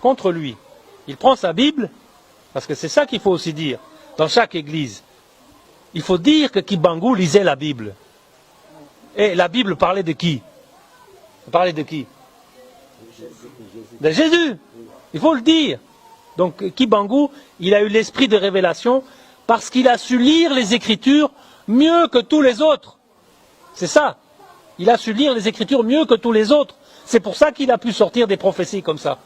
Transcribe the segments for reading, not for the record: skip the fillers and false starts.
contre lui. Il prend sa Bible, parce que c'est ça qu'il faut aussi dire dans chaque église. Il faut dire que Kibangu lisait la Bible. Et la Bible parlait de qui? Elle parlait de qui? De Jésus. Il faut le dire. Donc Kibangu, il a eu l'esprit de révélation parce qu'il a su lire les Écritures mieux que tous les autres. C'est ça. Il a su lire les Écritures mieux que tous les autres. C'est pour ça qu'il a pu sortir des prophéties comme ça.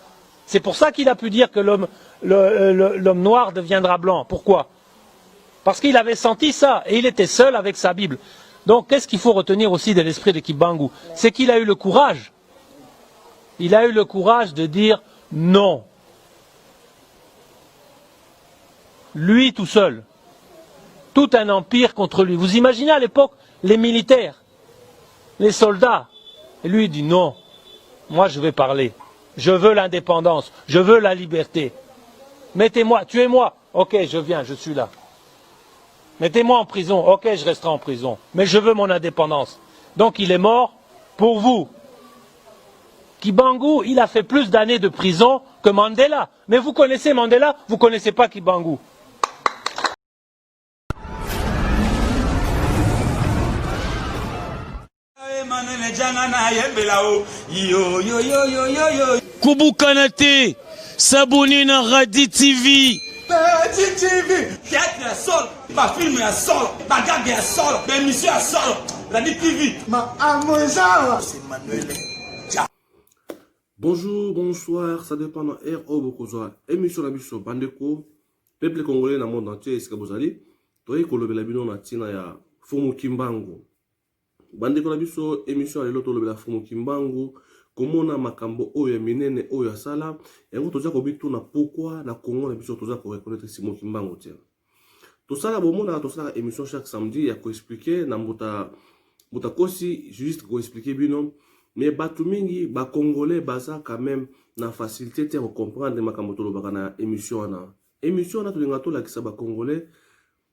C'est pour ça qu'il a pu dire que l'homme noir deviendra blanc. Pourquoi? Parce qu'il avait senti ça et il était seul avec sa Bible. Donc qu'est-ce qu'il faut retenir aussi de l'esprit de Kibangu? C'est qu'il a eu le courage. Il a eu le courage de dire non. Lui tout seul. Tout un empire contre lui. Vous imaginez à l'époque les militaires, les soldats. Et lui il dit non. Moi je vais parler. Je veux l'indépendance. Je veux la liberté. Mettez-moi, tuez-moi. Ok, je viens, je suis là. Mettez-moi en prison. Ok, je resterai en prison. Mais je veux mon indépendance. Donc il est mort pour vous. Kibangu, il a fait plus d'années de prison que Mandela. Mais vous connaissez Mandela, vous ne connaissez pas Kibangu. Kubu Kanate, Sabuni na Radi TV. Radi TV, théâtre ya sol, ma film ya sol, ma gag ya sol, ma émission ya sol, Radi TV. Ma amour, c'est Manuel. Bonjour, bonsoir, ça dépend de R.O. Bokozwa. Émission la biso Bandeko, peuple congolais dans le monde entier, est-ce que vous allez? Toi, kolobela bino na tina ya Fumu Kimbangu. Bandeko la biso, émission à l'autre lobela Fumu Kimbangu. Komona makambo oyo minene oyo asala yango toza ko bitu na pourquoi na Congo na biso toza ko reconnaître Fumu Kimbangu tia. To sala bomona to sala émission chaque samedi ya ko expliquer na mbuta kosi juste ko expliquer bino mais batu mingi ba congolais baza quand même na facilité te ko comprendre makambo to lobaka na émission na to linga to la kisa ba congolais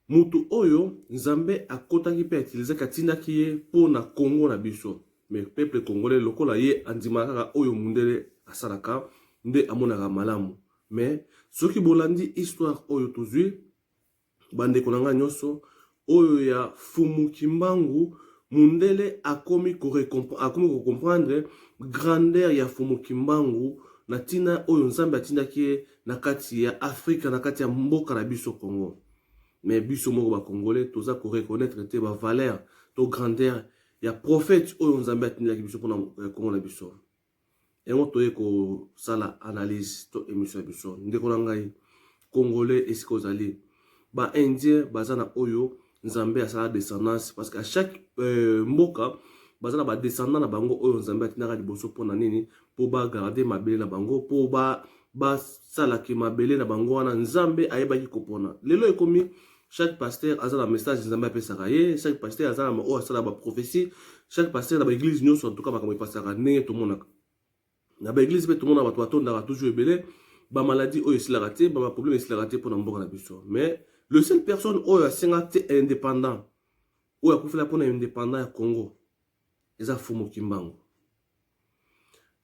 mutu oyo Nzambe akotaki pe utiliser katinda kiye pour na Congo na biso. Mais peuple congolais lokola ye andimaka oyo mundele asalaka nde amonaka malamu. Mais soki bolandi histoire oyo tozui bande konanga nyoso oyo ya Fumu Kimbangu mundele akomi ko comprendre grandeur ya Fumu Kimbangu na tina oyo Nzambe atindaki na kati ya Afrika na kati ya mboka na biso Congo. Mais biso moko ba congolais toza ko reconnaître te ba valeur to grandeur ya prophète oyo Nzambe atindaki biso pona Congo na biso. Et on toye ko sala analyse to émission biso ndeko na ngai congolais eskozali ba indien bazana oyo Nzambe asala descendance parce qu'à chaque mboka bazana ba descendant na bango oyo Nzambe atindaka liboso pona nini po ba garder mabele na bango po ba sala ki mabele na bango wana Nzambe ayebaki kopona lelo ekomi chaque pasteur a un message Nzambe apesaka ye, chaque pasteur a un prophétie, chaque pasteur dans l'église nous en tout cas comme pasteur ndenge tout monde na ba église tout le monde va tondaka toujours ebele ba maladie oyo esila raté ba problème esila raté pour na mboka na biso. Mais le seul personne oyo asenga te indépendant oyo akufela pour na indépendant ya Congo eza Fumu Kimbangu.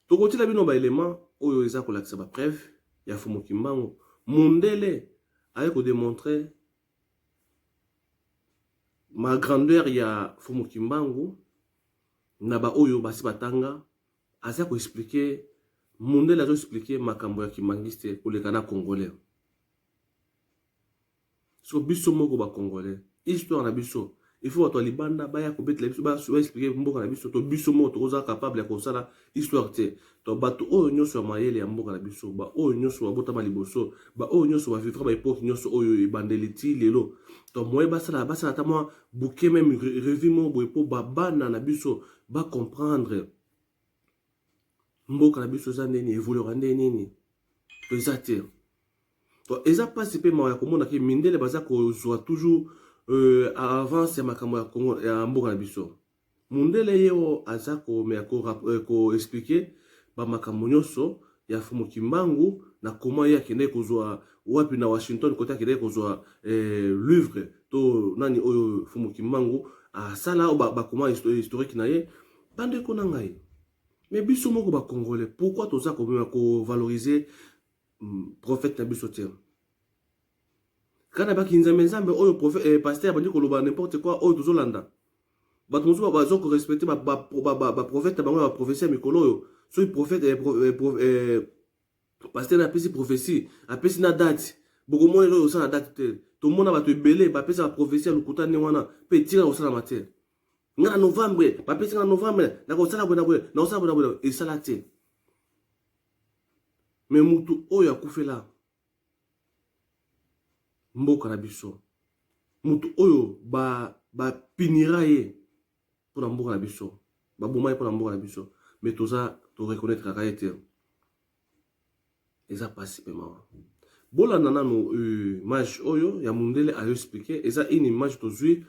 To kotila bino ba élément oyo eza ko lakisa ba preuve ya Fumu Kimbangu mundele aye ko démontrer ma grandeur ya Fumu Kimbangu na ba oyo basi batanga aza ko expliquer mundele azo expliquer makambo ya kimangiste koleka na congolais. So biso moko ba congolais histoire na biso il faut to libanda baya ko betela biso ba expliquer mboka na biso to biso moko toza capable ya kosala histoire te to bato oyo nyoso ya mayele ya mboka na biso ba oyo nyoso ba botama liboso ba oyo nyoso ba vivre ba époque nyoso oyo ibandeliti lelo to moye basala ta moi bouquet même revimo boy po ba bana na biso ba comprendre mboka na biso za nini évoluera nini to ezate to eza participer ma ya komona ke mindele baza ko zwa toujours avance ya makambo ya Congo ya mboka na biso mundele yeo aza ko me ko expliquer ba makambo nyoso ya Fumu Kimbangu na comment ya kende kozwa wapi na Washington kota kende kozwa livre to nani oyo Fumu Kimbangu asala ba comment historique na ye bande ko na ngai. Mais biso moko ba congolais pourquoi toza ko valoriser prophète na biso te. Kana ba kinzambe nzambe oyo prophète pasteur bandi koloba n'importe quoi oyo tozolanda. Bato mosusu bazo ko respecter ba prophète bango ba prophétie mikolo oyo. So prophète pasteur na pesi prophétie, a pesi na date. Boko mona oyo sa na date te. To mona bato ebele ba pesi ba prophétie lukuta ne wana pe tira osala matin. Na novembre, ba pesi na novembre, na ko sala bona bona, na osala bona bona et sala te. Mais mutu oyo akufela mboka na biso. Mutu oyo ba pinira ye pour la mboka na biso. Ba boma pour la mboka na biso. Mais tout ça to reconnaître ka été. Eza passé paiement. Bola nana no image oyo ya mundele a expliquer eza une image tozui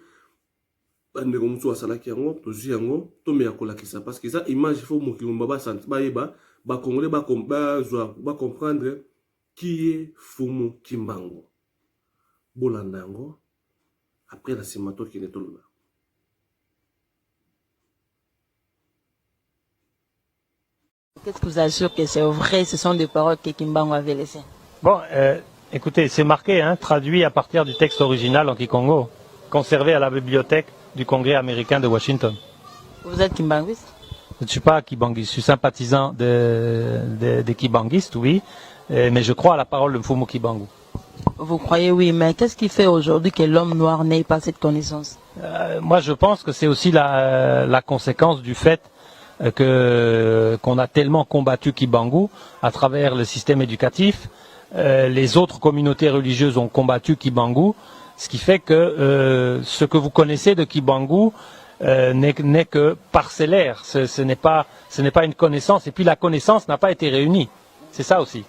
bande comme so asalaki yango tozui yango to me yakolakisa parce que eza image faut mokilomba ba senti ba yeba ba congolais ba comprendre qui est Fumu Kimbangu. Bola nango après la simato qui n'est là. Qu'est-ce que vous assure que c'est vrai, ce sont des paroles que Kimbangu avait laissées? Bon, écoutez, c'est marqué, hein, traduit à partir du texte original en Kikongo, conservé à la bibliothèque du Congrès américain de Washington. Vous êtes kimbanguiste? Je ne suis pas kibanguiste, je suis sympathisant des kibanguistes, oui, mais je crois à la parole de Mfumu Kimbangu. Vous croyez, oui, mais qu'est-ce qui fait aujourd'hui que l'homme noir n'ait pas cette connaissance? Moi, je pense que c'est aussi la conséquence du fait qu'on a tellement combattu Kimbangu à travers le système éducatif. Les autres communautés religieuses ont combattu Kimbangu, ce qui fait que ce que vous connaissez de Kimbangu n'est que parcellaire. Ce n'est pas une connaissance, et puis la connaissance n'a pas été réunie. C'est ça aussi.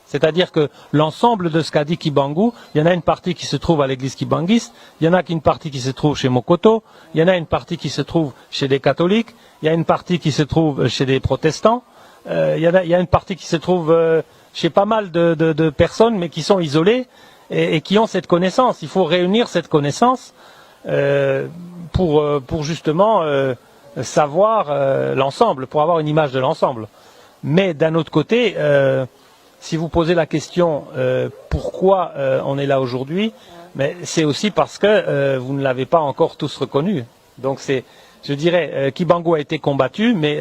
C'est-à-dire que l'ensemble de ce qu'a dit Kimbangu, il y en a une partie qui se trouve à l'église kibanguiste, il y en a une partie qui se trouve chez Mokoto, il y en a une partie qui se trouve chez des catholiques, il y a une partie qui se trouve chez des protestants, il y a une partie qui se trouve chez pas mal de personnes, mais qui sont isolées et qui ont cette connaissance. Il faut réunir cette connaissance pour justement savoir l'ensemble, pour avoir une image de l'ensemble. Mais d'un autre côté, si vous posez la question pourquoi on est là aujourd'hui, mais c'est aussi parce que vous ne l'avez pas encore tous reconnu. Donc je dirais, Kimbangu a été combattu, mais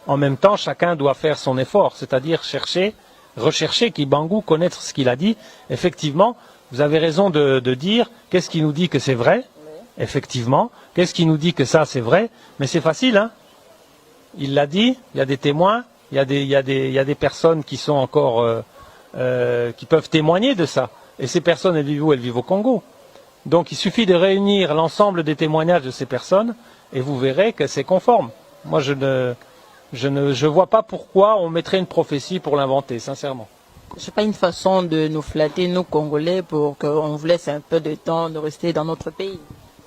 en même temps, chacun doit faire son effort, c'est-à-dire rechercher Kimbangu, connaître ce qu'il a dit. Effectivement, vous avez raison de dire qu'est-ce qui nous dit que c'est vrai. Effectivement, qu'est-ce qui nous dit que ça c'est vrai? Mais c'est facile, hein. Il l'a dit, il y a des témoins. Il y a des personnes qui sont encore qui peuvent témoigner de ça. Et ces personnes, elles vivent où? Elles vivent au Congo. Donc il suffit de réunir l'ensemble des témoignages de ces personnes et vous verrez que c'est conforme. Moi, je vois pas pourquoi on mettrait une prophétie pour l'inventer, sincèrement. C'est pas une façon de nous flatter, nous Congolais, pour qu'on vous laisse un peu de temps de rester dans notre pays?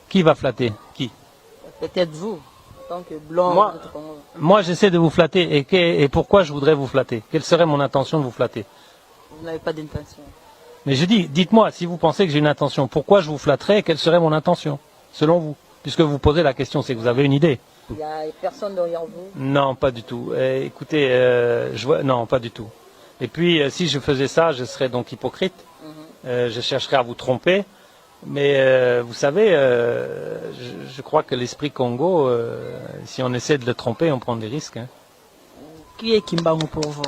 Qui va flatter? Qui? Peut-être vous. Tant que blanc, moi j'essaie de vous flatter. Et pourquoi je voudrais vous flatter? Quelle serait mon intention de vous flatter? Vous n'avez pas d'intention. Mais je dis, dites-moi, si vous pensez que j'ai une intention, pourquoi je vous flatterais et quelle serait mon intention, selon vous? Puisque vous posez la question, c'est que vous avez une idée. Il n'y a personne derrière vous? Non, pas du tout. Écoutez, non, pas du tout. Et puis, si je faisais ça, je serais donc hypocrite. Je chercherais à vous tromper. Mais vous savez, je crois que l'esprit Congo, si on essaie de le tromper, on prend des risques. Hein. Qui est Kimbangu pour vous?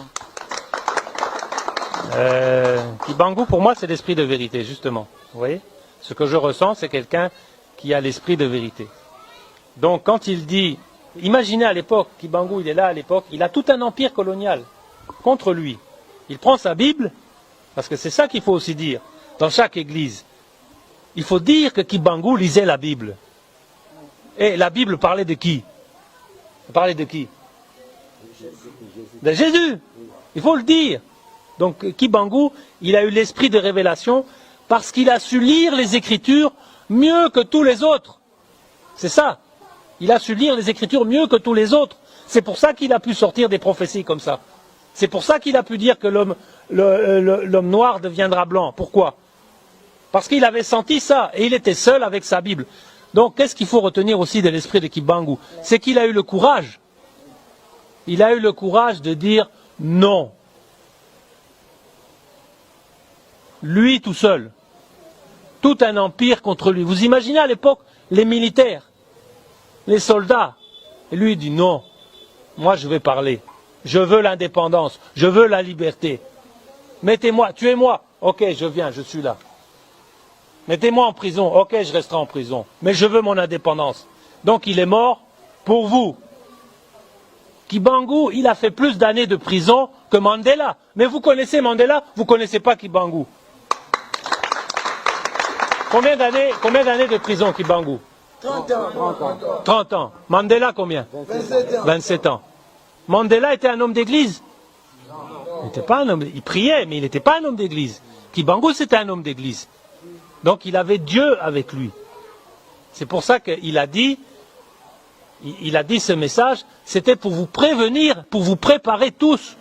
Kimbangu, pour moi, c'est l'esprit de vérité, justement. Vous voyez? Ce que je ressens, c'est quelqu'un qui a l'esprit de vérité. Donc, quand il dit, imaginez à l'époque, Kimbangu, il est là à l'époque, il a tout un empire colonial contre lui. Il prend sa Bible, parce que c'est ça qu'il faut aussi dire, dans chaque église. Il faut dire que Kimbangu lisait la Bible. Et la Bible parlait de qui? Elle parlait de qui? De Jésus. Il faut le dire. Donc Kimbangu, il a eu l'esprit de révélation parce qu'il a su lire les Écritures mieux que tous les autres. C'est ça. Il a su lire les Écritures mieux que tous les autres. C'est pour ça qu'il a pu sortir des prophéties comme ça. C'est pour ça qu'il a pu dire que l'homme noir deviendra blanc. Pourquoi? Parce qu'il avait senti ça, et il était seul avec sa Bible. Donc, qu'est-ce qu'il faut retenir aussi de l'esprit de Kimbangu? C'est qu'il a eu le courage. Il a eu le courage de dire non. Lui tout seul. Tout un empire contre lui. Vous imaginez à l'époque les militaires, les soldats. Et lui il dit non, moi je vais parler. Je veux l'indépendance, je veux la liberté. Mettez-moi, tuez-moi. Ok, je viens, je suis là. Mettez-moi en prison. Ok, je resterai en prison. Mais je veux mon indépendance. Donc il est mort pour vous. Kibangu, il a fait plus d'années de prison que Mandela. Mais vous connaissez Mandela, vous ne connaissez pas Kibangu. Combien d'années de prison Kibangu? 30 ans. 30 ans. Mandela combien? 27 ans. Mandela était un homme d'église? Il n'était pas un homme, il priait, mais il n'était pas un homme d'église. Kibangu, c'était un homme d'église. Donc il avait Dieu avec lui. C'est pour ça qu'il a dit, ce message, c'était pour vous prévenir, pour vous préparer tous.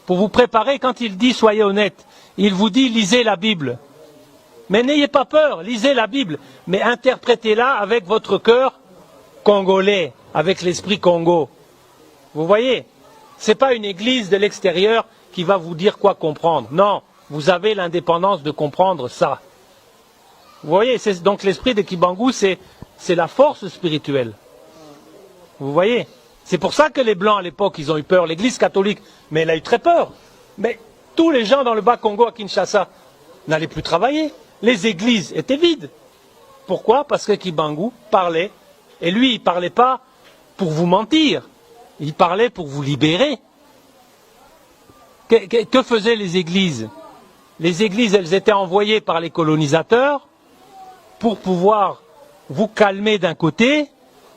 Pour vous préparer, quand il dit soyez honnêtes, il vous dit lisez la Bible. Mais n'ayez pas peur, lisez la Bible, mais interprétez-la avec votre cœur congolais, avec l'esprit Congo. Vous voyez, ce n'est pas une église de l'extérieur qui va vous dire quoi comprendre. Non, vous avez l'indépendance de comprendre ça. Vous voyez, donc l'esprit de Kibangu, c'est la force spirituelle. Vous voyez, c'est pour ça que les Blancs à l'époque, ils ont eu peur. L'église catholique, mais elle a eu très peur. Mais tous les gens dans le Bas-Congo à Kinshasa n'allaient plus travailler. Les églises étaient vides. Pourquoi? Parce que Kibangu parlait. Et lui, il ne parlait pas pour vous mentir. Il parlait pour vous libérer. Que faisaient les églises? Les églises, elles étaient envoyées par les colonisateurs pour pouvoir vous calmer d'un côté,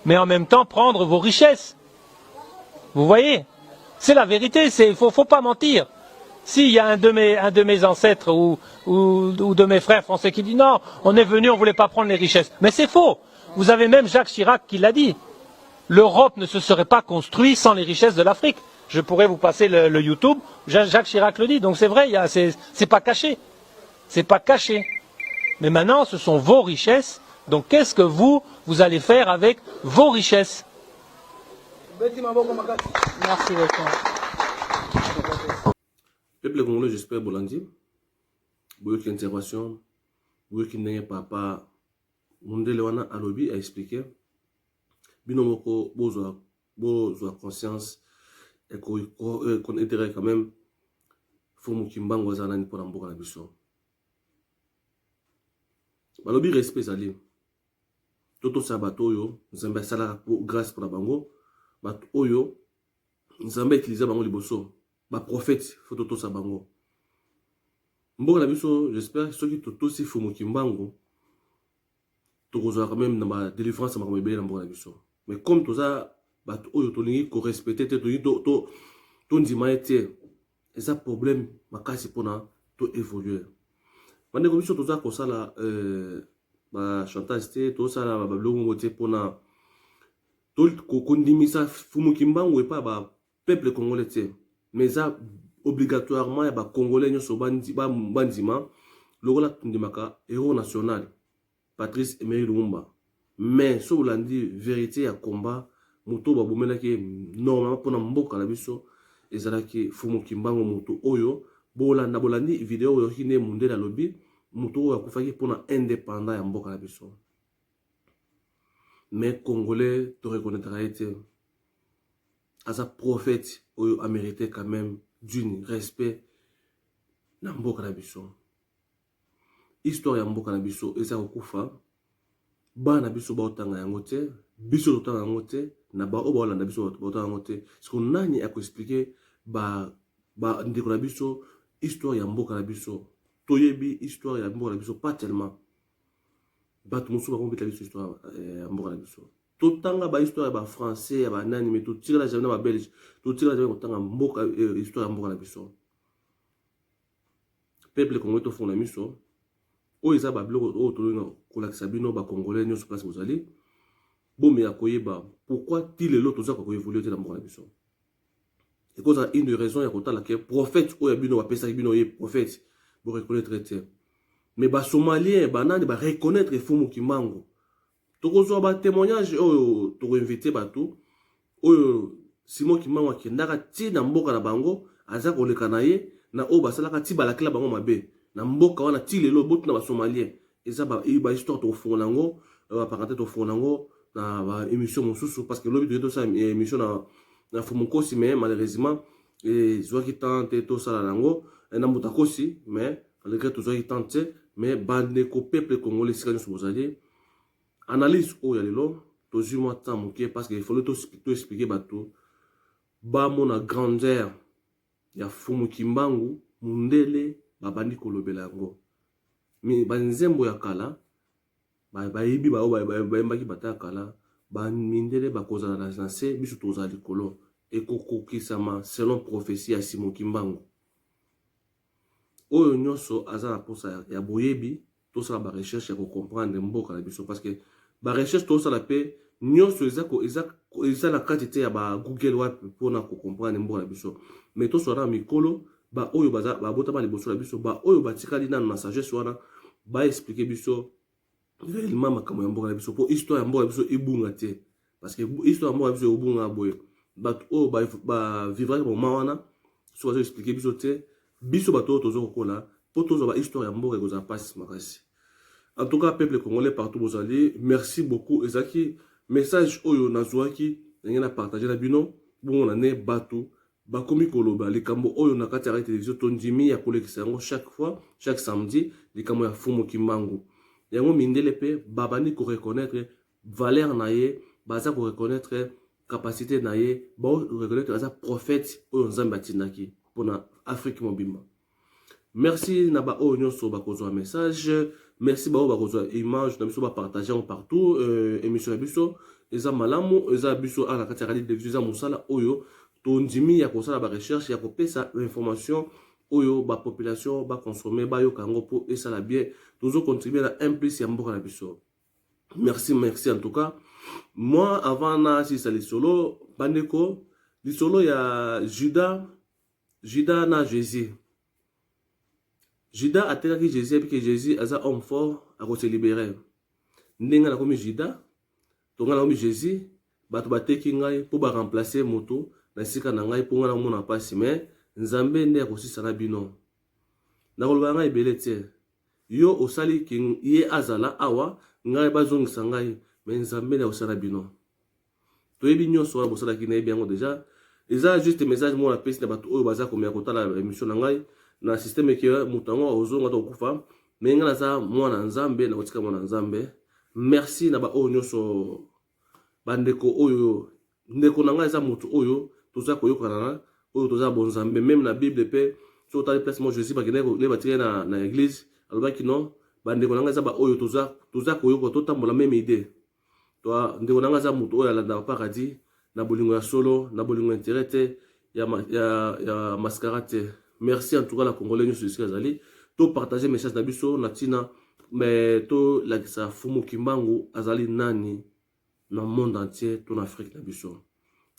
mais en même temps prendre vos richesses. Vous voyez? C'est la vérité, il faut pas mentir. S'il y a un de mes ancêtres ou de mes frères français qui dit non, on est venu, on ne voulait pas prendre les richesses. Mais c'est faux. Vous avez même Jacques Chirac qui l'a dit. L'Europe ne se serait pas construite sans les richesses de l'Afrique. Je pourrais vous passer le YouTube. Jacques Chirac le dit. Donc c'est vrai, c'est pas caché. C'est pas caché. Mais maintenant, ce sont vos richesses. Donc qu'est-ce que vous allez faire avec vos richesses? Merci beaucoup. Peuple congolais, j'espère, Bolandi. Beaucoup d'intervention. Beaucoup de papa. Mondele wana alobi a expliqué. Binomoko bozwa conscience et qu'on intérêt quand même. Faut mukimbango zanani pour mboka na biso. Balobi respect zali. Toto sabato yo, nzambe sala grâce pour la bango. Bat oyo nzambe utiliser bango liboso. Ba prophète faut toto sabango. Mboka na biso, j'espère ceux qui toto si faut mukimbango. Tokozwa quand même na ba délivrance ma komebele na mboka na biso. Mais comme toza bat oyo tolingi ko respecter te to ndima ete eza problème makasi pona to évoluer. Bande commission toza ko sala ba chantage te to sala ba blongo te pona to ko kondimisa fumu kimbango e pa ba peuple congolais te. Mais ça obligatoirement ya ba congolais nyoso bandima lokola tundimaka héros national Patrice Emery Lumumba. Mais ce que l'on dit, vérité à combat, moto babomela ki normalement pour mboka na biso ezala ki fumu kimbango moto oyo bolandi vidéo yo kine mundela lobby moto akufaki pour indépendant ya mboka na biso. Mais congolais te reconnaîtra été as un prophète oyo a mérité quand même d'une respect na mboka na biso. Histoire ya mboka na biso eza kokufa bana biso baotanga yango te biso totanga yango te na ba o baolanda biso baotanga yango te siko nani akoexplike ba ndeko na biso histoire ya mboka na biso toyebi histoire ya mboka na biso pas tellement bato mosusu bakombeta biso histoire ya mboka na biso totanga ba histoire ya ba français ya ba nani mais totira la jamais na ba belge totira la jamais kotanga mboka histoire ya mboka na biso peuple congolais to fona miso o eza ba bloko o to kolakisa bino ba congolais nyoso place bozali bomé akoyeba pourquoi til le to za ko évoluer na mboka na biso et cause une raison ya kotala que prophète o ya bino ba pesa bino ye prophète bo reconnaître te mais ba somalien banani ba reconnaître fumu kimbango to kozo ba témoignage o to inviter bato o Simon Kimbango akendaka ti na mboka na bango aza koleka na ye na oyo basalaka ti balakela bango mabe na mboka wana ti lelo boti na basomalien eza bahistoire tokofungola yango bapakante tofungola yango na baémission mosusu parce que lobi toye tosala émission na Fumukosi mais malheureusement ezwaki temps te tosala yango na Mutakosi mais malgré tozwaki temps te mais bandeko peuple congolais esika nyonso bozali analyse oyo ya lelo tozwi mwa temps moke parce que il faut toexplike bato bamona grandeur ya Fumu Kimbangu mundele babandi kolobela yango mi banzembo ya kala bayibi bayembaki bata ya kala bamindele bakozala na se biso tozala likolo ekokokisama selon prophétie ya Simon Kimbangu oyo nyonso aza na posa ya boyebi tosala barecherche ya kocomprendre mboka na biso parce que barecherche tosala mpe nyonso eza na kati te ya bagoogle wapi mpona kocomprendre mboka na biso mais tosala na mikolo baoyo babotama liboso na biso baoyo batikali nano na sagesse wana baexplike biso réellement makambo ya mboka na biso mpo histoire ya mboka na biso ebunga te parce que histoire ya mboka na biso ebunga boye bato oyo bavivraki moma wana so bazoexplike biso te biso bato oyo tozokokola mpo tozwa bahistoire ya mboka ekozala mpasi makasi. En tout cas, peuple congolais partout vous allez, merci beaucoup. Ezaki message oyo nazwaki na partager na bino bon on est bateau bakomi koloba likambo oyo na kati ya télévision tondimi ya kolekisa yango chaque fois chaque samedi likambo ya Fumu Kimbangu yango mindele pe babani ko reconnaître valeur na ye baza ko reconnaître capacité na ye ba reconnaître as prophète oyo nzambe atinaki pona Afrique mobimba. Merci na ba oyo nyonso bakozwa message. Merci bao bakozwa image na biso ba partager partout émission ya biso eza malamu eza biso ala kati ya télévision eza musala oyo tondimi ya kosala ba recherche ya kopesa information oyo ba population ba consommer ba yo kango po esala bien tozo contribuer na implice ya mboka na biso. Merci en tout cas. Moi avant na si sali solo bandeko li solo ya Judas na Jésus. Judas a telaki Jésus et que Jésus a un homme fort à se libérer. N'enga na komi Judas, tonga na komi Jésus, batu bateki ngai pour ba remplacer moto na sika na ngai pour nga na mona pasi mais nzambe nde akosisa na bino. Na koloba ngai belete. Yo osali ki ye azala awa ngai bazongisa ngai mais nzambe nde akosala bino. Toyebi nyonso wana bosala ki na yebi yango déjà. Eza juste message mo na pesi na batu oyo baza komia kotala émission na ngai. Na système qui est mutango ozonga to kufa menga na za mwana nzambe na kotika mwana nzambe merci na ba oyo nyonso bandeko oyo ndeko na nga za mutu oyo toza koyokana na oyo toza bon nzambe même na bible pe so tali place mo Jésus ba kineko le batire na église alobaki non bandeko na nga za ba oyo toza koyoko to tambola même idée to ndeko na nga za mutu oyo ala na paradis na bolingo ya solo na bolingo intérêt te ya mascarate. Merci en tout cas la Congolais nous sur Zali. To partager message na biso na tina mais to la sa Fumu Kimbangu azali nani dans le monde entier to en Afrique na biso.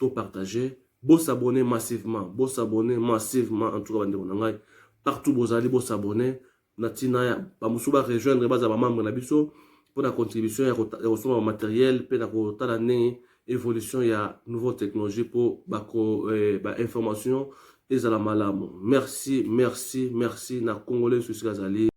To partager, beau s'abonner massivement en tout cas bandeko na ngai partout bozali beau s'abonner na tina ya ba musuba rejoindre baza ba membre na biso pour la contribution ya ressources matériel pe na ko tala ne évolution ya nouvelle technologie pour ba information ezala malamu. Merci na Congolais sur Zali.